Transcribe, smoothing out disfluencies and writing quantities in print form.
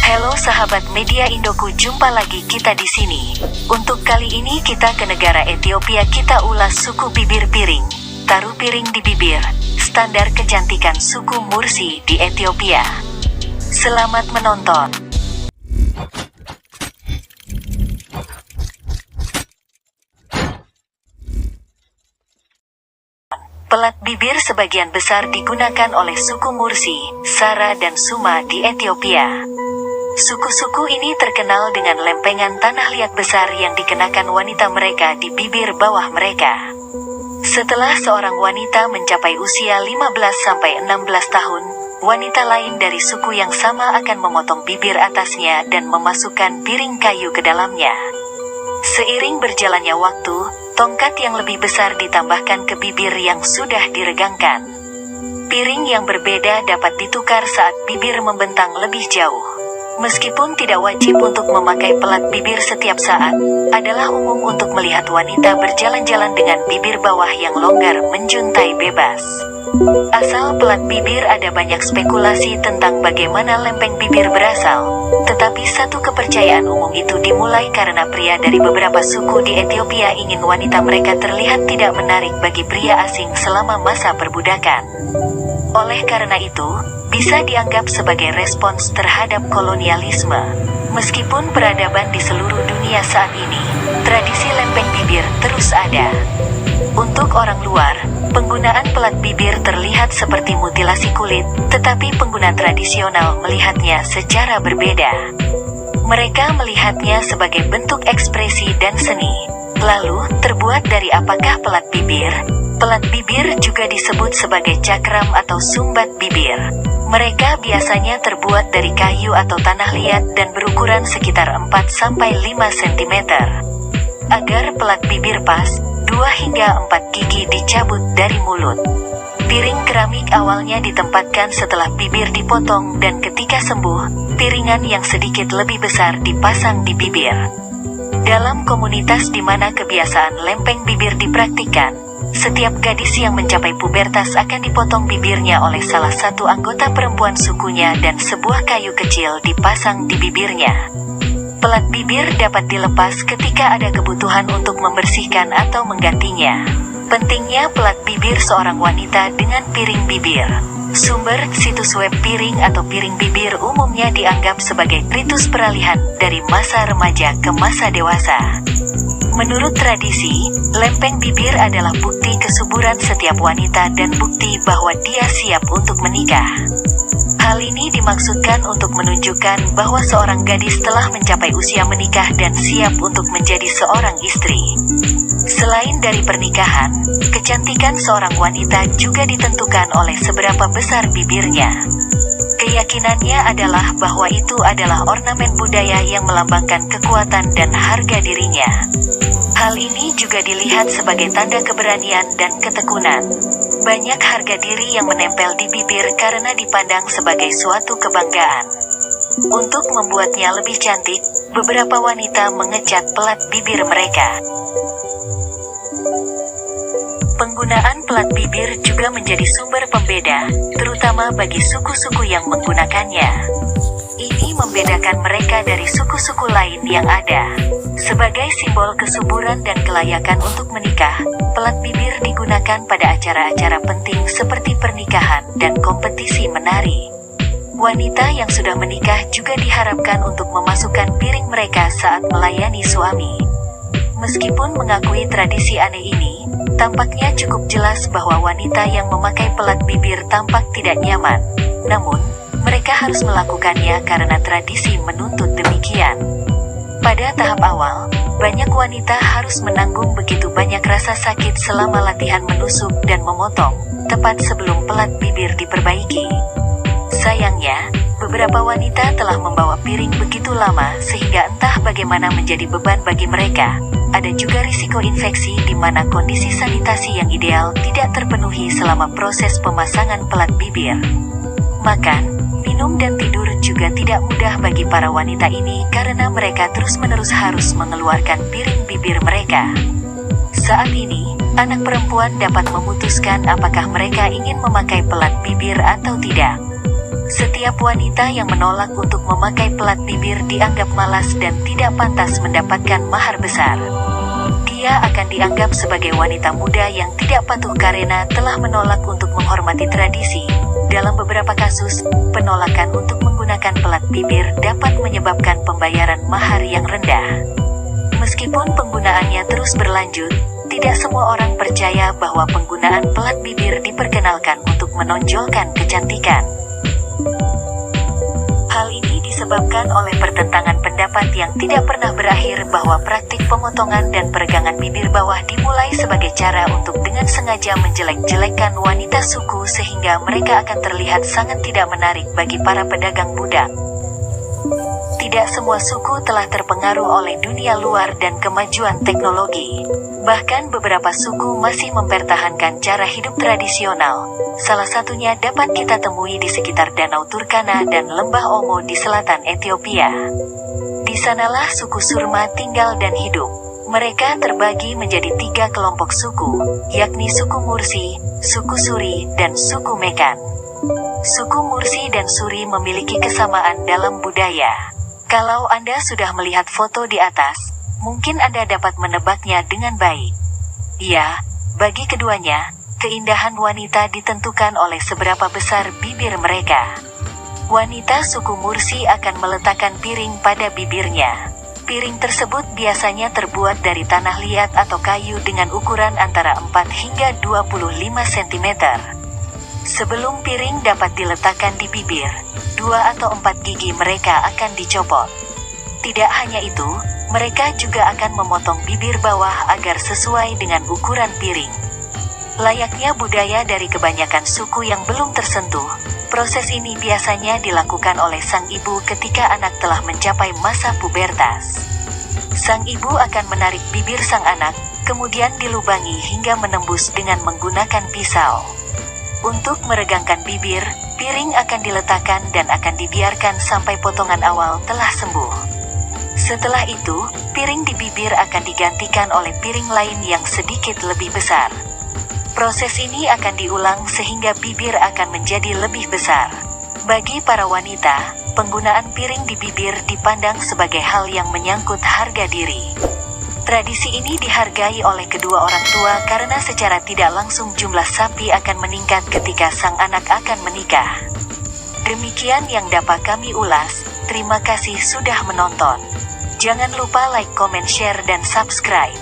Halo sahabat media Indoku, jumpa lagi kita di sini. Untuk kali ini kita ke negara Ethiopia, kita ulas suku bibir piring. Taruh piring di bibir, standar kecantikan suku Mursi di Ethiopia. Selamat menonton. Pelat bibir sebagian besar digunakan oleh suku Mursi, Sara dan Suma di Ethiopia. Suku-suku ini terkenal dengan lempengan tanah liat besar yang dikenakan wanita mereka di bibir bawah mereka. Setelah seorang wanita mencapai usia 15-16 tahun, wanita lain dari suku yang sama akan memotong bibir atasnya dan memasukkan piring kayu ke dalamnya. Seiring berjalannya waktu, tongkat yang lebih besar ditambahkan ke bibir yang sudah diregangkan. Piring yang berbeda dapat ditukar saat bibir membentang lebih jauh. Meskipun tidak wajib untuk memakai pelat bibir setiap saat, adalah umum untuk melihat wanita berjalan-jalan dengan bibir bawah yang longgar menjuntai bebas. Asal pelat bibir, ada banyak spekulasi tentang bagaimana lempeng bibir berasal. Tetapi satu kepercayaan umum itu dimulai karena pria dari beberapa suku di Ethiopia ingin wanita mereka terlihat tidak menarik bagi pria asing selama masa perbudakan. Oleh karena itu, bisa dianggap sebagai respons terhadap kolonialisme. Meskipun peradaban di seluruh dunia saat ini, tradisi lempeng bibir terus ada. Untuk orang luar, penggunaan pelat bibir terlihat seperti mutilasi kulit, tetapi pengguna tradisional melihatnya secara berbeda. Mereka melihatnya sebagai bentuk ekspresi dan seni. Lalu, terbuat dari apakah pelat bibir? Pelat bibir juga disebut sebagai cakram atau sumbat bibir. Mereka biasanya terbuat dari kayu atau tanah liat dan berukuran sekitar 4-5 cm. Agar pelat bibir pas, 2 hingga 4 gigi dicabut dari mulut. Piring keramik awalnya ditempatkan setelah bibir dipotong, dan ketika sembuh, piringan yang sedikit lebih besar dipasang di bibir. Dalam komunitas di mana kebiasaan lempeng bibir dipraktikkan, setiap gadis yang mencapai pubertas akan dipotong bibirnya oleh salah satu anggota perempuan sukunya dan sebuah kayu kecil dipasang di bibirnya. Pelat bibir dapat dilepas ketika ada kebutuhan untuk membersihkan atau menggantinya. Pentingnya pelat bibir seorang wanita dengan piring bibir. Sumber situs web piring atau piring bibir umumnya dianggap sebagai ritus peralihan dari masa remaja ke masa dewasa. Menurut tradisi, lempeng bibir adalah bukti kesuburan setiap wanita dan bukti bahwa dia siap untuk menikah. Hal ini dimaksudkan untuk menunjukkan bahwa seorang gadis telah mencapai usia menikah dan siap untuk menjadi seorang istri. Selain dari pernikahan, kecantikan seorang wanita juga ditentukan oleh seberapa besar bibirnya. Keyakinannya adalah bahwa itu adalah ornamen budaya yang melambangkan kekuatan dan harga dirinya. Hal ini juga dilihat sebagai tanda keberanian dan ketekunan. Banyak harga diri yang menempel di bibir karena dipandang sebagai suatu kebanggaan. Untuk membuatnya lebih cantik, beberapa wanita mengecat pelat bibir mereka. Penggunaan pelat bibir juga menjadi sumber pembeda, terutama bagi suku-suku yang menggunakannya. Ini membedakan mereka dari suku-suku lain yang ada. Sebagai simbol kesuburan dan kelayakan untuk menikah, pelat bibir digunakan pada acara-acara penting seperti pernikahan dan kompetisi menari. Wanita yang sudah menikah juga diharapkan untuk memasukkan piring mereka saat melayani suami. Meskipun mengakui tradisi aneh ini, tampaknya cukup jelas bahwa wanita yang memakai pelat bibir tampak tidak nyaman. Namun, mereka harus melakukannya karena tradisi menuntut demikian. Pada tahap awal, banyak wanita harus menanggung begitu banyak rasa sakit selama latihan menusuk dan memotong, tepat sebelum pelat bibir diperbaiki. Sayangnya, beberapa wanita telah membawa piring begitu lama sehingga entah bagaimana menjadi beban bagi mereka. Ada juga risiko infeksi di mana kondisi sanitasi yang ideal tidak terpenuhi selama proses pemasangan pelat bibir. Makan, minum dan tidur juga tidak mudah bagi para wanita ini karena mereka terus-menerus harus mengeluarkan piring bibir mereka. Saat ini, anak perempuan dapat memutuskan apakah mereka ingin memakai pelat bibir atau tidak. Setiap wanita yang menolak untuk memakai pelat bibir dianggap malas dan tidak pantas mendapatkan mahar besar. Dia akan dianggap sebagai wanita muda yang tidak patuh karena telah menolak untuk menghormati tradisi. Dalam beberapa kasus, penolakan untuk menggunakan pelat bibir dapat menyebabkan pembayaran mahar yang rendah. Meskipun penggunaannya terus berlanjut, tidak semua orang percaya bahwa penggunaan pelat bibir diperkenalkan untuk menonjolkan kecantikan. Hal ini disebabkan oleh pertentangan pendapat yang tidak pernah berakhir bahwa praktik pemotongan dan peregangan bibir bawah dimulai sebagai cara untuk dengan sengaja menjelek-jelekan wanita suku sehingga mereka akan terlihat sangat tidak menarik bagi para pedagang budak. Tidak semua suku telah terpengaruh oleh dunia luar dan kemajuan teknologi. Bahkan beberapa suku masih mempertahankan cara hidup tradisional. Salah satunya dapat kita temui di sekitar Danau Turkana dan Lembah Omo di selatan Ethiopia. Di sanalah suku Surma tinggal dan hidup. Mereka terbagi menjadi 3 kelompok suku, yakni suku Mursi, suku Suri, dan suku Mekan. Suku Mursi dan Suri memiliki kesamaan dalam budaya. Kalau Anda sudah melihat foto di atas, mungkin Anda dapat menebaknya dengan baik. Ya, bagi keduanya, keindahan wanita ditentukan oleh seberapa besar bibir mereka. Wanita suku Mursi akan meletakkan piring pada bibirnya. Piring tersebut biasanya terbuat dari tanah liat atau kayu dengan ukuran antara 4 hingga 25 cm. Sebelum piring dapat diletakkan di bibir, 2 atau 4 gigi mereka akan dicopot. Tidak hanya itu, mereka juga akan memotong bibir bawah agar sesuai dengan ukuran piring. Layaknya budaya dari kebanyakan suku yang belum tersentuh, proses ini biasanya dilakukan oleh sang ibu ketika anak telah mencapai masa pubertas. Sang ibu akan menarik bibir sang anak, kemudian dilubangi hingga menembus dengan menggunakan pisau. Untuk meregangkan bibir, piring akan diletakkan dan akan dibiarkan sampai potongan awal telah sembuh. Setelah itu, piring di bibir akan digantikan oleh piring lain yang sedikit lebih besar. Proses ini akan diulang sehingga bibir akan menjadi lebih besar. Bagi para wanita, penggunaan piring di bibir dipandang sebagai hal yang menyangkut harga diri. Tradisi ini dihargai oleh kedua orang tua karena secara tidak langsung jumlah sapi akan meningkat ketika sang anak akan menikah. Demikian yang dapat kami ulas, terima kasih sudah menonton. Jangan lupa like, comment, share, dan subscribe.